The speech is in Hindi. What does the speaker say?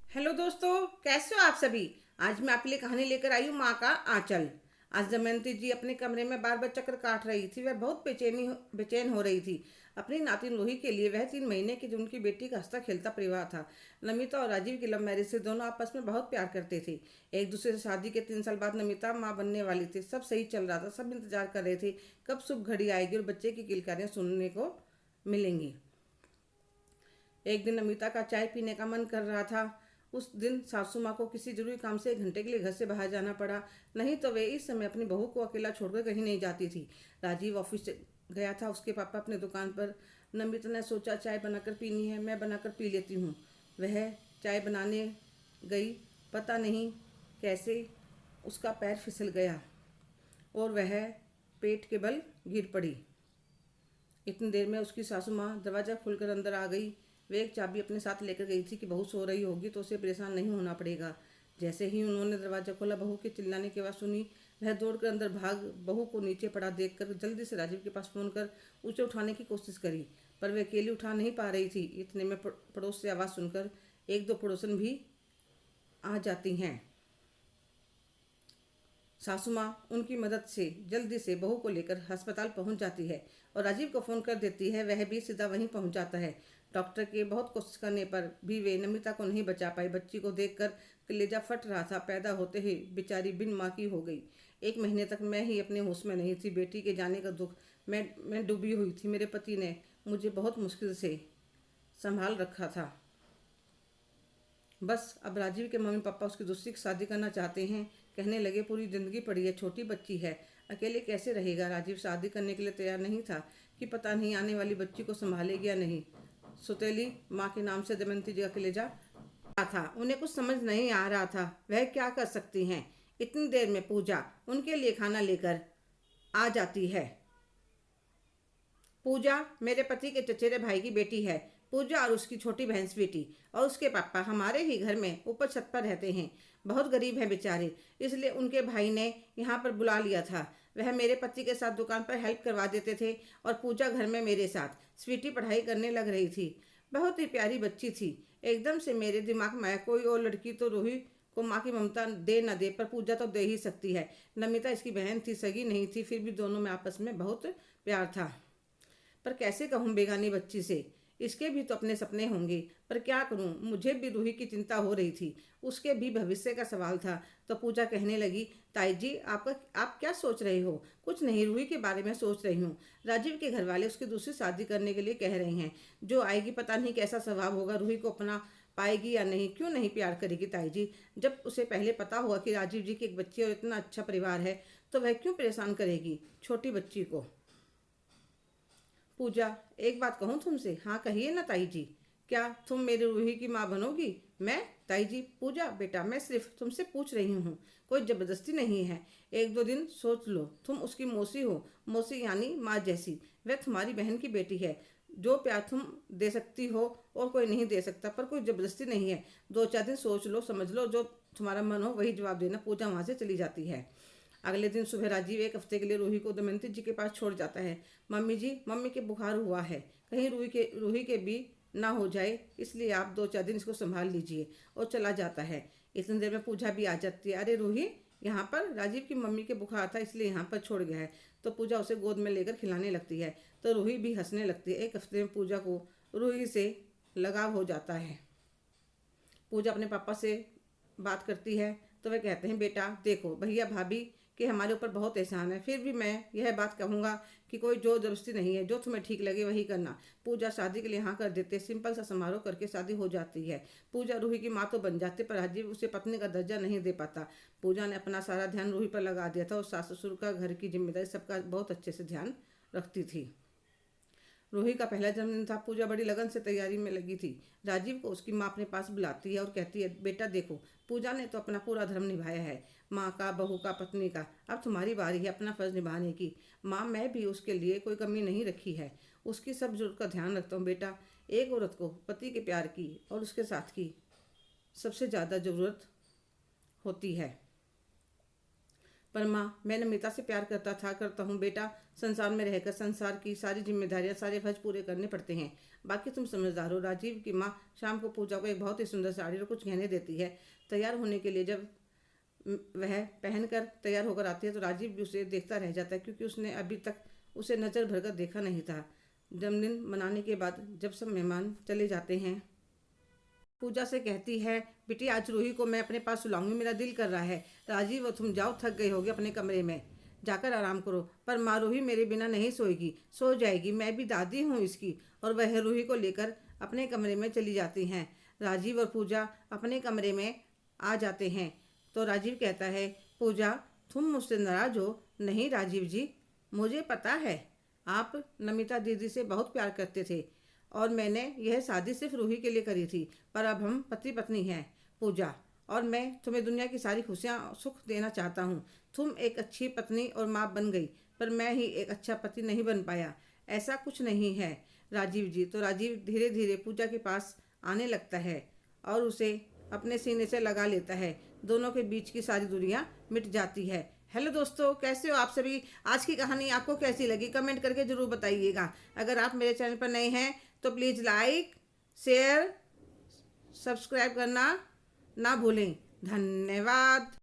हेलो दोस्तों, कैसे हो आप सभी। आज मैं आपके लिए कहानी लेकर आई हूँ माँ का आंचल। आज दमयंती जी अपने कमरे में बार बार चक्कर काट रही थी। वह बहुत बेचैन हो रही थी अपनी नातिन रूही के लिए। वह 3 महीने की जो उनकी बेटी का हंसता खेलता परिवार था। नमिता और राजीव की लव मैरिज से दोनों आपस में बहुत प्यार करते थे। एक दूसरे से शादी के 3 साल बाद नमिता माँ बनने वाली थी। सब सही चल रहा था, सब इंतजार कर रहे थे कब शुभ घड़ी आएगी और बच्चे की किलकारियाँ सुनने को मिलेंगी। एक दिन नमिता का चाय पीने का मन कर रहा था। उस दिन सासू माँ को किसी जरूरी काम से 1 घंटे के लिए घर से बाहर जाना पड़ा। नहीं तो वे इस समय अपनी बहू को अकेला छोड़कर कहीं नहीं जाती थी। राजीव ऑफिस गया था, उसके पापा अपने दुकान पर। नमिता ने सोचा चाय बनाकर पीनी है, मैं बनाकर पी लेती हूँ। वह चाय बनाने गई। पता नहीं कैसे उसका पैर फिसल गया और वह पेट के बल गिर पड़ी। इतनी देर में उसकी सासू माँ दरवाज़ा खोलकर अंदर आ गई। वे एक चाबी अपने साथ लेकर गई थी कि बहू सो रही होगी तो उसे परेशान नहीं होना पड़ेगा। जैसे ही उन्होंने दरवाज़ा खोला, बहू के चिल्लाने की आवाज़ सुनी। वह दौड़कर अंदर भाग बहू को नीचे पड़ा देखकर जल्दी से राजीव के पास फ़ोन कर उसे उठाने की कोशिश करी। पर वे अकेली उठा नहीं पा रही थी। इतने में पड़ोस से आवाज़ सुनकर 1-2 पड़ोसन भी आ जाती हैं। सासू माँ उनकी मदद से जल्दी से बहू को लेकर अस्पताल पहुंच जाती है और राजीव को फ़ोन कर देती है। वह भी सीधा वहीं पहुंच जाता है। डॉक्टर के बहुत कोशिश करने पर भी वे नमिता को नहीं बचा पाए। बच्ची को देखकर कलेजा फट रहा था। पैदा होते ही बेचारी बिन माँ की हो गई। 1 महीने तक मैं ही अपने होश में नहीं थी। बेटी के जाने का दुख मैं डूबी हुई थी। मेरे पति ने मुझे बहुत मुश्किल से संभाल रखा था। बस अब राजीव के मम्मी पापा उसकी दूसरी शादी करना चाहते हैं। कहने लगे पूरी ज़िंदगी पड़ी है, छोटी बच्ची है, अकेले कैसे रहेगा। राजीव शादी करने के लिए तैयार नहीं था कि पता नहीं आने वाली बच्ची को संभालेगी या नहीं। सुतेली माँ के नाम से दमयंती जी का कलेजा था। उन्हें कुछ समझ नहीं आ रहा था वह क्या कर सकती हैं। इतनी देर में पूजा उनके लिए खाना लेकर आ जाती है। पूजा मेरे पति के चचेरे भाई की बेटी है। पूजा और उसकी छोटी बहन स्वीटी और उसके पापा हमारे ही घर में ऊपर छत पर रहते हैं। बहुत गरीब है बेचारे, इसलिए उनके भाई ने यहाँ पर बुला लिया था। वह मेरे पति के साथ दुकान पर हेल्प करवा देते थे और पूजा घर में मेरे साथ। स्वीटी पढ़ाई करने लग रही थी। बहुत ही प्यारी बच्ची थी। एकदम से मेरे दिमाग में आया कोई और लड़की तो रूही को माँ की ममता दे न दे, पर पूजा तो दे ही सकती है। नमिता इसकी बहन थी, सगी नहीं थी, फिर भी दोनों में आपस में बहुत प्यार था। पर कैसे कहूँ बेगानी बच्ची से, इसके भी तो अपने सपने होंगे। पर क्या करूँ, मुझे भी रूही की चिंता हो रही थी, उसके भी भविष्य का सवाल था। तो पूजा कहने लगी, ताई जी आप क्या सोच रहे हो। कुछ नहीं, रूही के बारे में सोच रही हूँ। राजीव के घर वाले उसकी दूसरी शादी करने के लिए कह रहे हैं। जो आएगी पता नहीं कैसा स्वभाव होगा, रूही को अपना पाएगी या नहीं। क्यों नहीं प्यार करेगी ताई जी। जब उसे पहले पता हुआ कि राजीव जी की एक बच्ची और इतना अच्छा परिवार है तो वह क्यों परेशान करेगी छोटी बच्ची को। पूजा, एक बात कहूँ तुमसे। हाँ कहिए ना ताई जी। क्या तुम मेरी रूही की माँ बनोगी। मैं, ताई जी। पूजा बेटा, मैं सिर्फ तुमसे पूछ रही हूँ, कोई ज़बरदस्ती नहीं है। 1-2 दिन सोच लो। तुम उसकी मौसी हो, मौसी यानी माँ जैसी। वह तुम्हारी बहन की बेटी है। जो प्यार तुम दे सकती हो और कोई नहीं दे सकता, पर कोई ज़बरदस्ती नहीं है। 2-4 दिन सोच लो, समझ लो, जो तुम्हारा मन हो वही जवाब देना। पूजा वहाँ से चली जाती है। अगले दिन सुबह राजीव 1 हफ्ते के लिए रूही को दमयंती जी के पास छोड़ जाता है। मम्मी जी, मम्मी के बुखार हुआ है, कहीं रूही के भी ना हो जाए, इसलिए आप 2-4 दिन इसको संभाल लीजिए। और चला जाता है। इतनी देर में पूजा भी आ जाती है। अरे रूही, यहाँ पर राजीव की मम्मी के बुखार था इसलिए यहाँ पर छोड़ गया है। तो पूजा उसे गोद में लेकर खिलाने लगती है। तो रूही भी हंसने लगती है। 1 हफ्ते में पूजा को रूही से लगाव हो जाता है। पूजा अपने पापा से बात करती है तो वे कहते हैं, बेटा देखो, भैया भाभी के हमारे ऊपर बहुत एहसान है, फिर भी मैं यह बात कहूँगा कि कोई जोर जबरदस्ती नहीं है, जो तुम्हें ठीक लगे वही करना। पूजा शादी के लिए हाँ कर देते। सिंपल सा समारोह करके शादी हो जाती है। पूजा रूही की माँ तो बन जाती, पर राजीव उसे पत्नी का दर्जा नहीं दे पाता। पूजा ने अपना सारा ध्यान रूही पर लगा दिया था और सास ससुर का, घर की जिम्मेदारी सबका बहुत अच्छे से ध्यान रखती थी। रूही का पहला जन्मदिन था। पूजा बड़ी लगन से तैयारी में लगी थी। राजीव को उसकी माँ अपने पास बुलाती है और कहती है, बेटा देखो, पूजा ने तो अपना पूरा धर्म निभाया है, माँ का, बहू का, पत्नी का। अब तुम्हारी बारी है अपना फर्ज निभाने की। माँ, मैं भी उसके लिए कोई कमी नहीं रखी है, उसकी सब जरूरत का ध्यान रखता हूँ। बेटा, एक औरत को पति के प्यार की और उसके साथ की सबसे ज़्यादा ज़रूरत होती है। पर माँ, मैं नमिता से प्यार करता हूँ बेटा। संसार में रहकर संसार की सारी जिम्मेदारियाँ, सारे फर्ज पूरे करने पड़ते हैं। बाकी तुम समझदार हो। राजीव की माँ शाम को पूजा को एक बहुत ही सुंदर साड़ी और कुछ गहने देती है। तैयार होने के लिए जब वह पहनकर तैयार होकर आती है तो राजीव भी उसे देखता रह जाता है, क्योंकि उसने अभी तक उसे नज़र भरकर देखा नहीं था। जन्मदिन मनाने के बाद जब सब मेहमान चले जाते हैं, पूजा से कहती है, बेटी आज रूही को मैं अपने पास सुलाऊंगी, मेरा दिल कर रहा है। राजीव, तुम जाओ, थक गए होगे, अपने कमरे में जाकर आराम करो। पर माँ, रूही मेरे बिना नहीं सोएगी। सो जाएगी, मैं भी दादी हूँ इसकी। और वह रूही को लेकर अपने कमरे में चली जाती हैं। राजीव और पूजा अपने कमरे में आ जाते हैं तो राजीव कहता है, पूजा तुम मुझसे नाराज हो? नहीं राजीव जी, मुझे पता है आप नमिता दीदी से बहुत प्यार करते थे और मैंने यह शादी सिर्फ रूही के लिए करी थी, पर अब हम पति पत्नी हैं पूजा, और मैं तुम्हें दुनिया की सारी खुशियाँ सुख देना चाहता हूँ। तुम एक अच्छी पत्नी और माँ बन गई, पर मैं ही एक अच्छा पति नहीं बन पाया। ऐसा कुछ नहीं है राजीव जी। तो राजीव धीरे धीरे पूजा के पास आने लगता है और उसे अपने सीने से लगा लेता है। दोनों के बीच की सारी दूरियां मिट जाती है। हेलो दोस्तों, कैसे हो आप सभी? आज की कहानी आपको कैसी लगी कमेंट करके ज़रूर बताइएगा। अगर आप मेरे चैनल पर नए हैं तो प्लीज़ लाइक, शेयर, सब्सक्राइब करना ना भूलें। धन्यवाद।